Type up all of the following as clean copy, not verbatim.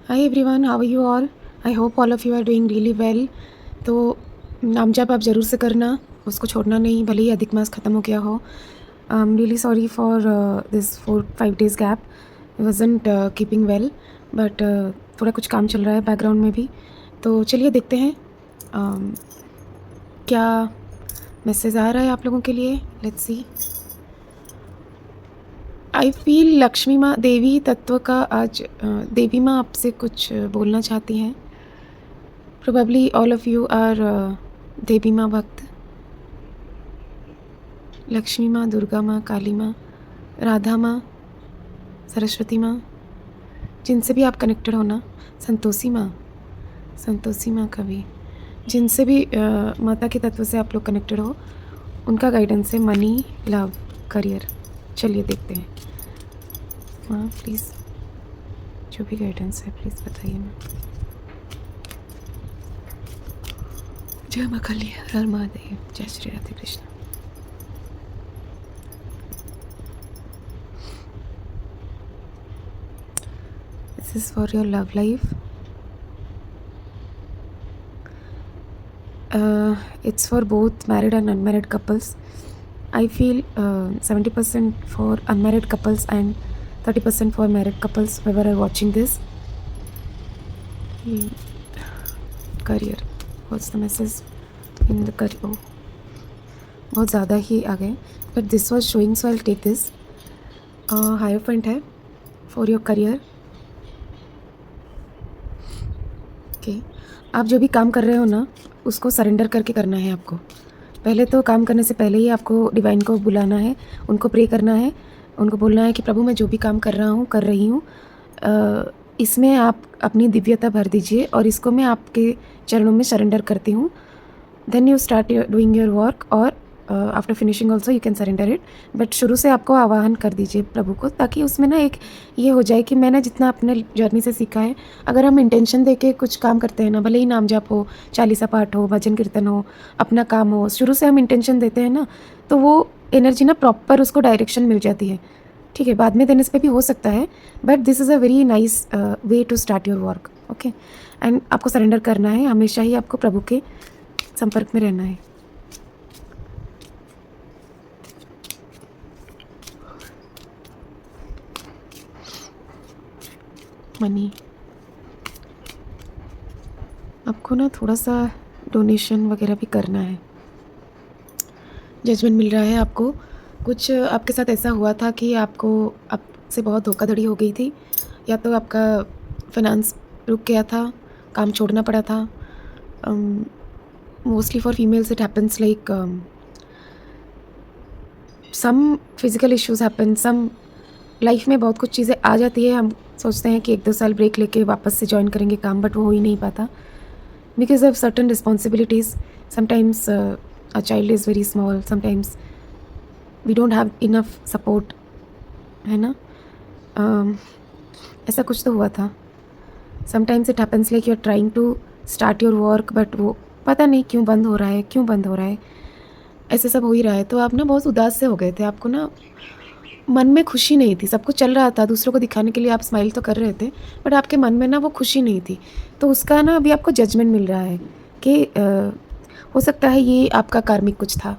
Hi everyone, how are you all? I hope all of you are doing really well. तो नाम जप आप ज़रूर से करना, उसको छोड़ना नहीं, भले ही अधिक मास ख़त्म हो गया हो. I am really sorry for this 4-5 days gap. I wasn't keeping well, but थोड़ा कुछ काम चल रहा है बैकग्राउंड में भी. तो चलिए देखते हैं क्या मैसेज आ रहा है आप लोगों के लिए. Let's see. I feel Lakshmi माँ देवी तत्व का आज देवी माँ आपसे कुछ बोलना चाहती हैं. Probably all of you are देवी माँ भक्त. लक्ष्मी माँ, दुर्गा माँ, काली माँ, राधा माँ, सरस्वती माँ, जिनसे भी आप कनेक्टेड हो ना. संतोषी माँ का भी, जिनसे भी माता के तत्व से आप लोग कनेक्टेड हो, उनका गाइडेंस है मनी, लव, करियर. चलिए देखते हैं. माँ प्लीज़ जो भी गाइडेंस है प्लीज़ बताइए माँ. जय माँ काली, हर हर महादेव, जय Shri Radhe Krishna. This is for your love life. It's for both married and unmarried couples. I feel 70% for unmarried couples and 30% for married couples, whoever are watching this. Career. What's the message in the career? Oh, बहुत ज़्यादा ही आ गए. But this was showing, so I'll take this. Hierophant है for your career. Okay. आप जो भी काम कर रहे हो ना, उसको सरेंडर करके करना है आपको. पहले तो काम करने से पहले ही आपको डिवाइन को बुलाना है, उनको प्रे करना है, उनको बोलना है कि प्रभु मैं जो भी काम कर रहा हूँ कर रही हूँ, इसमें आप अपनी दिव्यता भर दीजिए और इसको मैं आपके चरणों में सरेंडर करती हूँ. Then you start doing your work, और after finishing also you can surrender it. But शुरू से आपको आवाहन कर दीजिए प्रभु को, ताकि उसमें ना एक ये हो जाए कि मैंने जितना अपने जर्नी से सीखा है, अगर हम इंटेंशन दे के कुछ काम करते हैं ना, भले ही नाम जाप हो, चालीसा पाठ हो, भजन कीर्तन हो, अपना काम हो, शुरू से हम इंटेंशन देते हैं ना, तो वो एनर्जी ना प्रॉपर उसको डायरेक्शन मिल जाती है. ठीक है, बाद में देने से भी हो सकता है, but this is a very nice way to start your work. Okay. And आपको सरेंडर करना है, हमेशा ही आपको प्रभु के संपर्क में रहना है. मनी, आपको ना थोड़ा सा डोनेशन वगैरह भी करना है. जजमेंट मिल रहा है आपको. कुछ आपके साथ ऐसा हुआ था कि आपको आपसे बहुत धोखाधड़ी हो गई थी, या तो आपका फाइनेंस रुक गया था, काम छोड़ना पड़ा था. Mostly for females it happens like some physical issues happen, some life में बहुत कुछ चीज़ें आ जाती है. हम सोचते हैं कि 1-2 साल ब्रेक लेके वापस से जॉइन करेंगे काम, बट वो हो ही नहीं पाता because of certain responsibilities. Sometimes a child is very small, sometimes we don't have enough support, है ना. ऐसा कुछ तो हुआ था. Sometimes it happens like you are trying to start your work, but वो पता नहीं क्यों बंद हो रहा है. ऐसे सब हो ही रहा है. तो आप ना बहुत उदास से हो गए थे, आपको ना मन में खुशी नहीं थी. सब कुछ चल रहा था, दूसरों को दिखाने के लिए आप स्माइल तो कर रहे थे, बट आपके मन में ना वो खुशी नहीं थी. तो उसका ना अभी आपको जजमेंट मिल रहा है कि हो सकता है ये आपका कार्मिक कुछ था.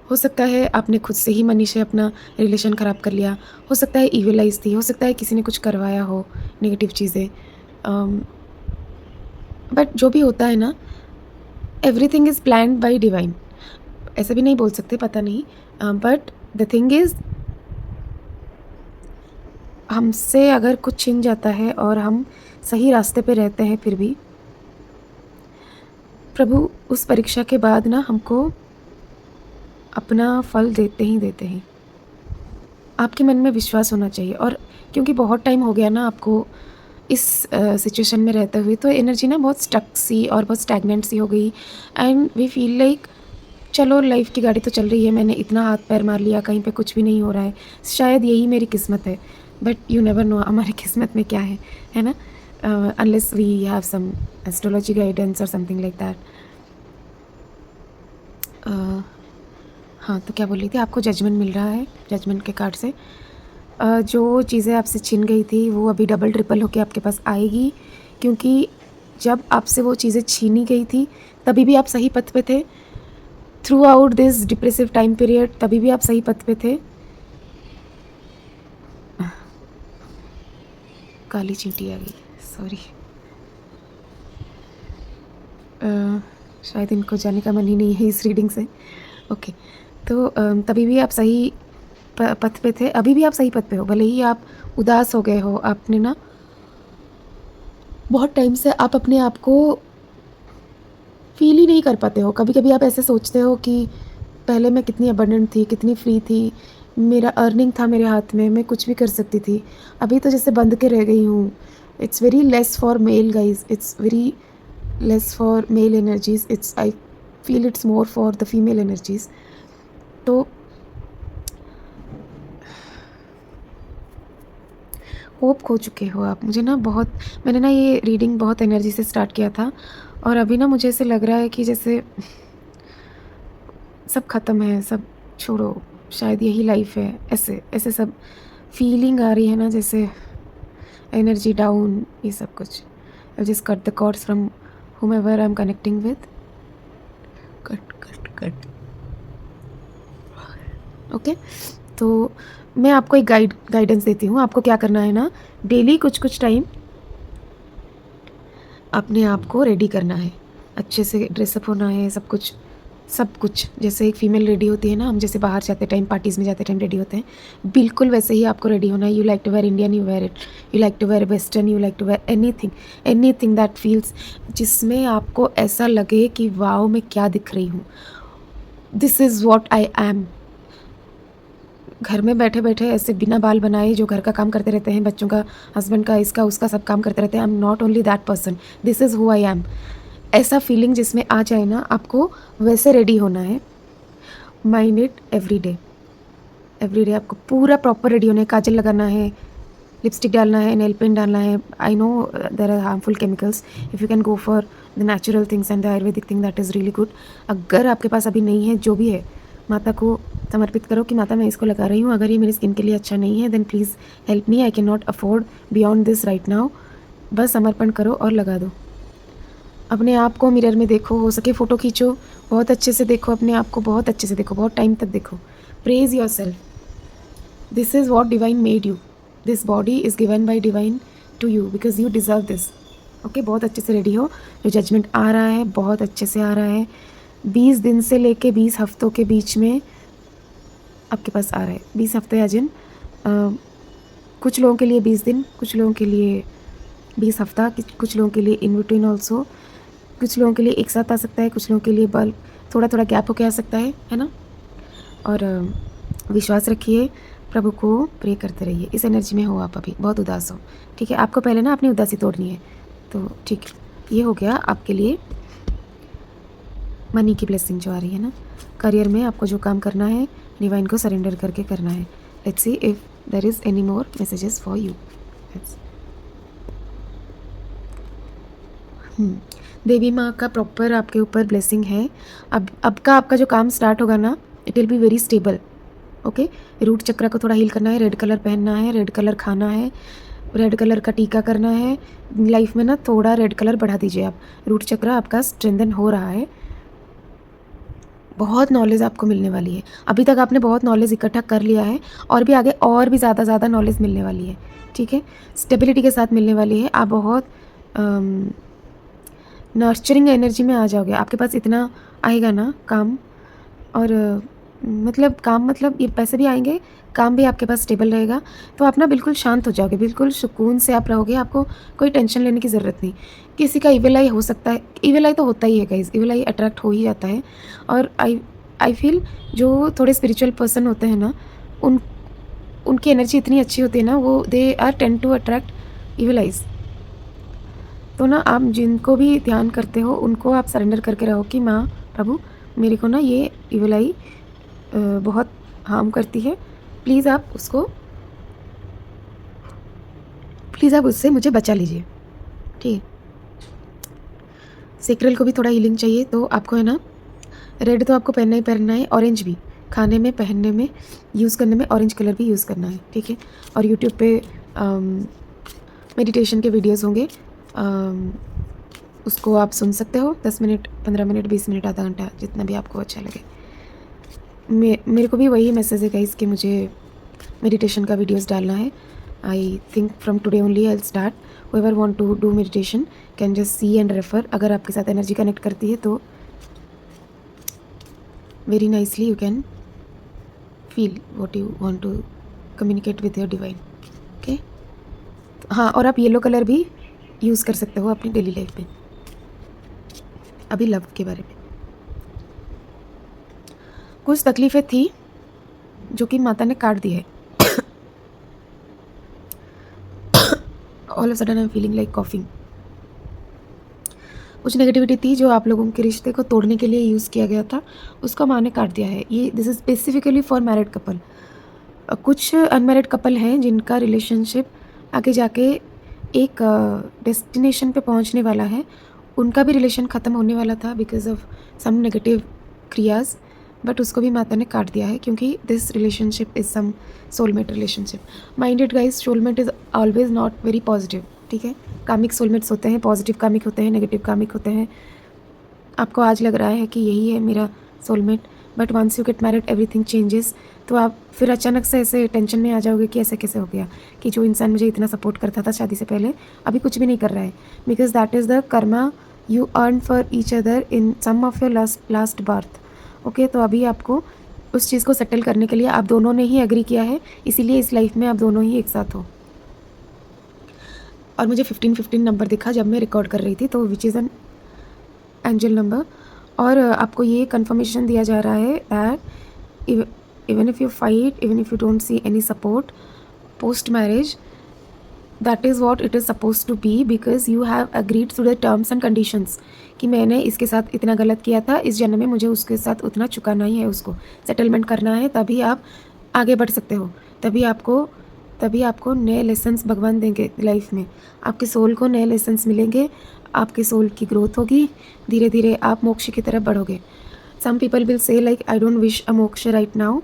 हो सकता है आपने खुद से ही मनी से अपना रिलेशन ख़राब कर लिया. हो सकता है ईविलाइज थी, हो सकता है किसी ने कुछ करवाया हो नेगेटिव चीज़ें. बट जो भी होता है ना, everything is planned bye divine. ऐसे भी नहीं बोल सकते, पता नहीं, बट द थिंग इज़ हमसे अगर कुछ छिन जाता है और हम सही रास्ते पे रहते हैं, फिर भी प्रभु उस परीक्षा के बाद ना हमको अपना फल देते हैं. आपके मन में विश्वास होना चाहिए. और क्योंकि बहुत टाइम हो गया ना आपको इस सिचुएशन में रहते हुए, तो एनर्जी ना बहुत स्टक सी और बहुत स्टैगनेंट सी हो गई. एंड वी फील लाइक चलो लाइफ की गाड़ी तो चल रही है, मैंने इतना हाथ पैर मार लिया, कहीं पे कुछ भी नहीं हो रहा है, शायद यही मेरी किस्मत है. बट यू नेवर नो हमारी किस्मत में क्या है ना. Unless we have some astrology guidance और समथिंग लाइक दैट. हाँ, तो क्या बोल रही थी, आपको जजमेंट मिल रहा है, जजमेंट के कार्ड से. जो चीज़ें आपसे छिन गई थी वो अभी डबल ट्रिपल होके आपके पास आएगी, क्योंकि जब आपसे वो चीज़ें छीनी गई थी तभी भी आप सही पथ पे थे। Through out this depressive time period तभी भी आप सही पथ पे थे। काली चींटी आ गई, सॉरी। शायद इनको जाने का मन ही नहीं है इस रीडिंग से। ओके, तो तभी भी आप सही पथ पे थे, अभी भी आप सही पथ पे हो। भले ही आप उदास हो गए हो, आपने ना बहुत टाइम से आप अपने आप को फील ही नहीं कर पाते हो। कभी कभी आप ऐसे सोचते हो कि पहले मैं कितनी अबंडेंट थी, कितनी फ्री थी, मेरा अर्निंग था मेरे हाथ में, मैं कुछ भी कर सकती थी। अभी तो जैसे बंद के रह गई हूँ। It's very less for male guys, it's very less for male energies, it's I feel it's more for the female energies. तो होप खो चुके हो आप। मुझे ना बहुत, मैंने ना ये रीडिंग बहुत एनर्जी से स्टार्ट किया था और अभी ना मुझे ऐसे लग रहा है कि जैसे सब ख़त्म है, सब छोड़ो, शायद यही लाइफ है। ऐसे ऐसे सब फीलिंग आ रही है ना, जैसे एनर्जी डाउन, ये सब कुछ। I just cut the cords from whomever I am connecting with. Cut cut cut. Okay, तो मैं आपको एक गाइडेंस देती हूँ। आपको क्या करना है ना, डेली कुछ कुछ टाइम अपने आप को रेडी करना है, अच्छे से ड्रेसअप होना है, सब कुछ सब कुछ। जैसे एक फ़ीमेल रेडी होती है ना, हम जैसे बाहर जाते टाइम, पार्टीज़ में जाते टाइम रेडी होते हैं, बिल्कुल वैसे ही आपको रेडी होना है। You like to wear Indian, you wear it. You like to wear western, you like to wear anything, anything that feels, जिसमें आपको ऐसा लगे कि वाओ मैं क्या दिख रही हूँ, this is what I am. घर में बैठे बैठे ऐसे बिना बाल बनाए जो घर का काम करते रहते हैं, बच्चों का, हस्बैंड का, इसका उसका सब काम करते रहते हैं, I am not only that person, this is who I am. ऐसा फीलिंग जिसमें आ जाए ना, आपको वैसे रेडी होना है। Mind it every day, every day आपको पूरा प्रॉपर रेडी होना है। काजल लगाना है, लिपस्टिक डालना है, नेल पेंट डालना है। I know there are harmful chemicals, if you can go for the natural things and the ayurvedic thing, that is really good. अगर आपके पास अभी नहीं है, जो भी है, माता को समर्पित करो कि माता मैं इसको लगा रही हूँ, अगर ये मेरी स्किन के लिए अच्छा नहीं है then please help me, I can not afford beyond this right now. बस समर्पण करो और लगा दो। अपने आप को मिरर में देखो, हो सके फ़ोटो खींचो, बहुत अच्छे से देखो अपने आप को, बहुत अच्छे से देखो, बहुत टाइम तक देखो। Praise yourself, this is what divine made you, this body is given by divine to you because you deserve this. Okay, बहुत अच्छे से रेडी हो। जो जजमेंट आ रहा है बहुत अच्छे से आ रहा है। 20 दिन से लेके 20 हफ्तों के बीच में आपके पास आ रहा है। 20 हफ्ते अजिन, कुछ लोगों के लिए 20 दिन, कुछ लोगों के लिए 20 हफ्ता, कुछ लोगों के लिए इन बिटवीन ऑल्सो, कुछ लोगों के लिए एक साथ आ सकता है, कुछ लोगों के लिए बल्क थोड़ा थोड़ा गैप होके आ सकता है ना। और विश्वास रखिए, प्रभु को प्रे करते रहिए। इस एनर्जी में हो आप, अभी बहुत उदास हो, ठीक है। आपको पहले ना अपनी उदासी तोड़नी है। तो ठीक, ये हो गया आपके लिए मनी की ब्लेसिंग जो आ रही है ना। करियर में आपको जो काम करना है डिवाइन को सरेंडर करके करना है। Let's see if there is any more messages for you. देवी माँ का प्रॉपर आपके ऊपर ब्लेसिंग है। अब का आपका जो काम स्टार्ट होगा ना, it will be very stable. Okay, root chakra को थोड़ा हील करना है, रेड कलर पहनना है, रेड कलर खाना है, रेड कलर का टीका करना है। लाइफ में ना थोड़ा रेड कलर बढ़ा दीजिए आप। रूट चक्र आपका स्ट्रेंथन हो रहा है, बहुत नॉलेज आपको मिलने वाली है। अभी तक आपने बहुत नॉलेज इकट्ठा कर लिया है और भी आगे और भी ज़्यादा नॉलेज मिलने वाली है, ठीक है। स्टेबिलिटी के साथ मिलने वाली है। आप बहुत नर्चरिंग एनर्जी में आ जाओगे। आपके पास इतना आएगा ना काम, और मतलब काम, मतलब ये पैसे भी आएंगे, काम भी आपके पास स्टेबल रहेगा। तो आप ना बिल्कुल शांत हो जाओगे, बिल्कुल सुकून से आप रहोगे। आपको कोई टेंशन लेने की ज़रूरत नहीं। किसी का इविल आई हो सकता है, इविल आई तो होता ही है गाइस, इविल आई अट्रैक्ट हो ही जाता है। और आई फील जो थोड़े स्पिरिचुअल पर्सन होते हैं ना, उनकी एनर्जी इतनी अच्छी होती है ना, वो they are tend to attract evil eyes. तो ना आप जिनको भी ध्यान करते हो उनको आप सरेंडर करके रहो कि माँ प्रभु मेरे को ना ये इविल आई बहुत हार्म करती है, प्लीज़ आप उससे मुझे बचा लीजिए, ठीक है। सेक्रल को भी थोड़ा हीलिंग चाहिए, तो आपको है ना रेड तो आपको पहनना ही पहनना है, ऑरेंज भी, खाने में, पहनने में, यूज़ करने में ऑरेंज कलर भी यूज़ करना है, ठीक है। और यूट्यूब पे मेडिटेशन के वीडियोस होंगे, उसको आप सुन सकते हो 10 मिनट, 15 मिनट, 20 मिनट, आधा घंटा, जितना भी आपको अच्छा लगे। मेरे को भी वही मैसेज है गाइस कि मुझे मेडिटेशन का वीडियोस डालना है। I think from today only I will start. whoever want to do meditation can just see and refer। अगर आपके साथ एनर्जी कनेक्ट करती है तो very nicely you can feel what you want to communicate with your divine, okay. हाँ, और आप yellow colour भी यूज़ कर सकते हो अपनी डेली लाइफ में। अभी लव के बारे में कुछ तकलीफ़ें थी जो कि माता ने काट दी है। All of sudden I am feeling like coughing. कुछ नेगेटिविटी थी जो आप लोगों के रिश्ते को तोड़ने के लिए यूज़ किया गया था, उसको माँ ने काट दिया है। ये this is specifically for married couple. कुछ अनमैरिड कपल हैं जिनका रिलेशनशिप आगे जाके एक डेस्टिनेशन पे पहुंचने वाला है। उनका भी रिलेशन ख़त्म होने वाला था बिकॉज ऑफ सम नेगेटिव क्रियाज, बट उसको भी माता ने काट दिया है क्योंकि this relationship is some soulmate relationship. Minded guys, soulmate is always not very positive, ठीक है। कामिक सोलमेट्स होते हैं, पॉजिटिव कामिक होते हैं, नेगेटिव कामिक होते हैं। आपको आज लग रहा है कि यही है मेरा soulmate, but once you get married everything changes. तो आप फिर अचानक से ऐसे टेंशन में आ जाओगे कि ऐसे कैसे हो गया कि जो इंसान मुझे इतना सपोर्ट करता था शादी से पहले अभी कुछ भी नहीं कर रहा है। Because that is the karma you earn for each other in some of your last birth, okay. तो अभी आपको उस चीज़ को सेटल करने के लिए आप दोनों ने ही एग्री किया है, इसीलिए इस लाइफ में आप दोनों ही एक साथ हो। और मुझे 1515 नंबर दिखा जब मैं रिकॉर्ड कर रही थी, तो which is an angel number. और आपको ये कंफर्मेशन दिया जा रहा है that even if you fight, even if you don't see any support post marriage, that is what it is supposed to be because you have agreed to the terms and conditions कि मैंने इसके साथ इतना गलत किया था, इस जन्म में मुझे उसके साथ उतना चुकाना ही है, उसको सेटलमेंट करना है, तभी आप आगे बढ़ सकते हो। तभी आपको नए लेसन्स भगवान देंगे लाइफ में। आपके सोल को नए लेसन्स मिलेंगे, आपके सोल की ग्रोथ होगी, धीरे धीरे आप मोक्ष की तरफ बढ़ोगे। Some people will say like I don't wish a moksha right now,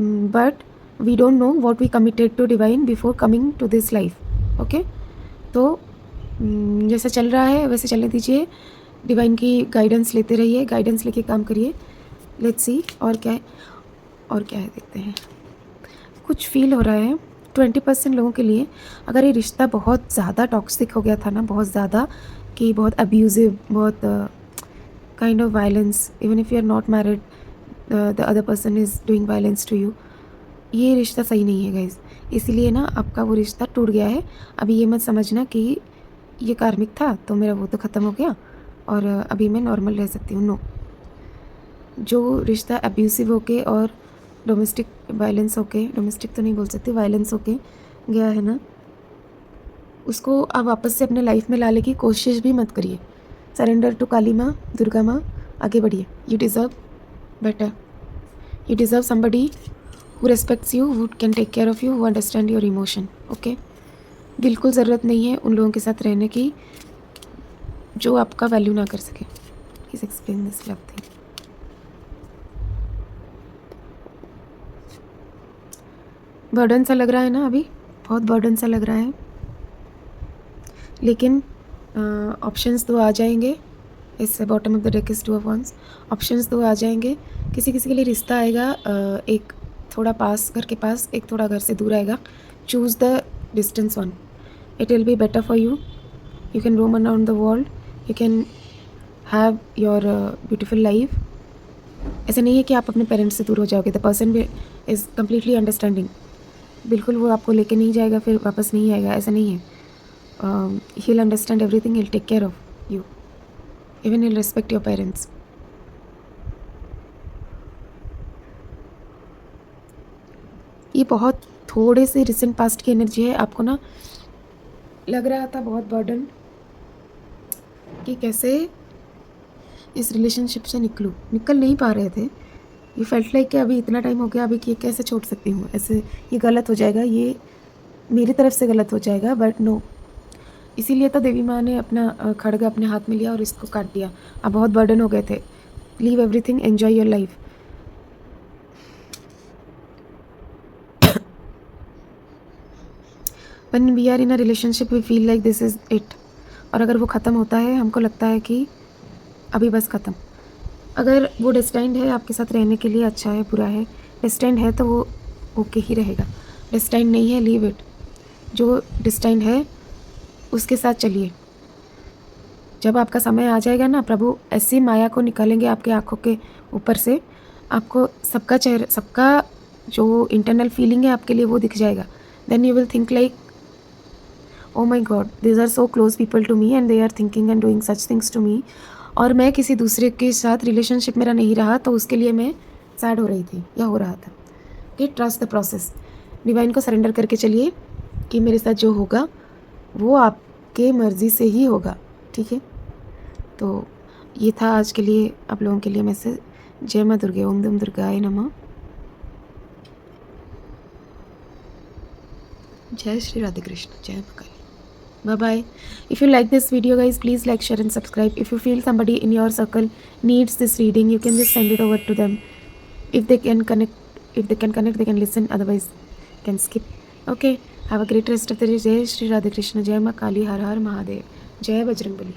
but we don't know what we committed to divine before coming to this life, okay. तो जैसा चल रहा है वैसे चलने दीजिए, डिवाइन की गाइडेंस लेते रहिए, गाइडेंस लेके काम करिए। लेट्स सी और क्या है देखते हैं। कुछ फील हो रहा है 20% लोगों के लिए। अगर ये रिश्ता बहुत ज़्यादा टॉक्सिक हो गया था ना, बहुत ज़्यादा कि बहुत अब्यूज़िव, बहुत kind of violence, even if you are not married the other person is doing violence to you, ये रिश्ता सही नहीं है गाइज। इसीलिए ना आपका वो रिश्ता टूट गया है। अभी ये मत समझना कि ये कार्मिक था तो मेरा वो तो ख़त्म हो गया और अभी मैं नॉर्मल रह सकती हूँ। नो, जो रिश्ता अब्यूसिव होके और डोमेस्टिक वायलेंस होके, डोमेस्टिक तो नहीं बोल सकती, वायलेंस होके गया है ना, उसको आप वापस से अपने लाइफ में लाने की कोशिश भी मत करिए। सरेंडर टू काली माँ, दुर्गा माँ, आगे बढ़िए। You deserve better, you deserve somebody who respects you, who can take care of you, who understand your emotion, okay? बिल्कुल ज़रूरत नहीं है उन लोगों के साथ रहने की जो आपका वैल्यू ना कर सके। Please explain this love thing. Burden सा लग रहा है ना, अभी बहुत बर्डन सा लग रहा है, लेकिन ऑप्शंस तो आ जाएंगे। इस bottom of the deck is 2 of Wands। Options तो आ जाएंगे। किसी किसी के लिए रिश्ता आएगा, एक थोड़ा पास, घर के पास, एक थोड़ा घर से दूर आएगा। Choose the distance one, it will be better for you. You can roam around the world, you can have your beautiful life. ऐसा नहीं है कि आप अपने पेरेंट्स से दूर हो जाओगे। The person is completely understanding, बिल्कुल वो आपको लेके नहीं जाएगा फिर वापस नहीं आएगा, ऐसा नहीं है। He will understand everything, he will take care of you, even he will respect your parents. ये बहुत थोड़े से रिसेंट पास्ट की एनर्जी है। आपको ना लग रहा था बहुत बर्डन कि कैसे इस रिलेशनशिप से निकल नहीं पा रहे थे। ये फेल्ट लाइक कि अभी इतना टाइम हो गया, अभी कि कैसे छोड़ सकती हूँ, ऐसे ये गलत हो जाएगा, ये मेरी तरफ से गलत हो जाएगा, बट नो। इसीलिए तो देवी माँ ने अपना खड्ग अपने हाथ में लिया और इसको काट दिया। आप बहुत बर्डन हो गए थे। Leave everything, enjoy your life. When we are in a relationship we feel like this is it, और अगर वो ख़त्म होता है हमको लगता है कि अभी बस ख़त्म। अगर वो डेस्टाइंड है आपके साथ रहने के लिए, अच्छा है बुरा है, डेस्टाइंड है तो वो ओके ही रहेगा, डेस्टाइंड नहीं है लीव इट। जो डेस्टाइंड है उसके साथ चलिए। जब आपका समय आ जाएगा ना, प्रभु ऐसी माया को निकालेंगे आपके आँखों के ऊपर से, आपको सबका चेहरा, सबका जो इंटरनल फीलिंग है आपके लिए वो दिख जाएगा। Then you will think like, oh my god, these are so close people to me and they are thinking and doing such things to me, और मैं किसी दूसरे के साथ रिलेशनशिप मेरा नहीं रहा तो उसके लिए मैं सैड हो रही थी या हो रहा था। कि ट्रस्ट द प्रोसेस, डिवाइन को सरेंडर करके चलिए कि मेरे साथ जो होगा वो आपके मर्ज़ी से ही होगा, ठीक है। तो ये था आज के लिए आप लोगों के लिए मैसेज। जय माँ दुर्गे, ओम दम दुर्गाय नमः। जय श्री राधे कृष्ण, जय माँ काली। Bye bye. If you like this video guys, please like, share and subscribe. If you feel somebody in your circle needs this reading, you can just send it over to them. If they can connect, they can listen, otherwise can skip. Okay, have a great rest of the day. Jai Shri Radha Krishna, Jai Ma Kali, Har Har Mahadev, Jai Bajrangbali.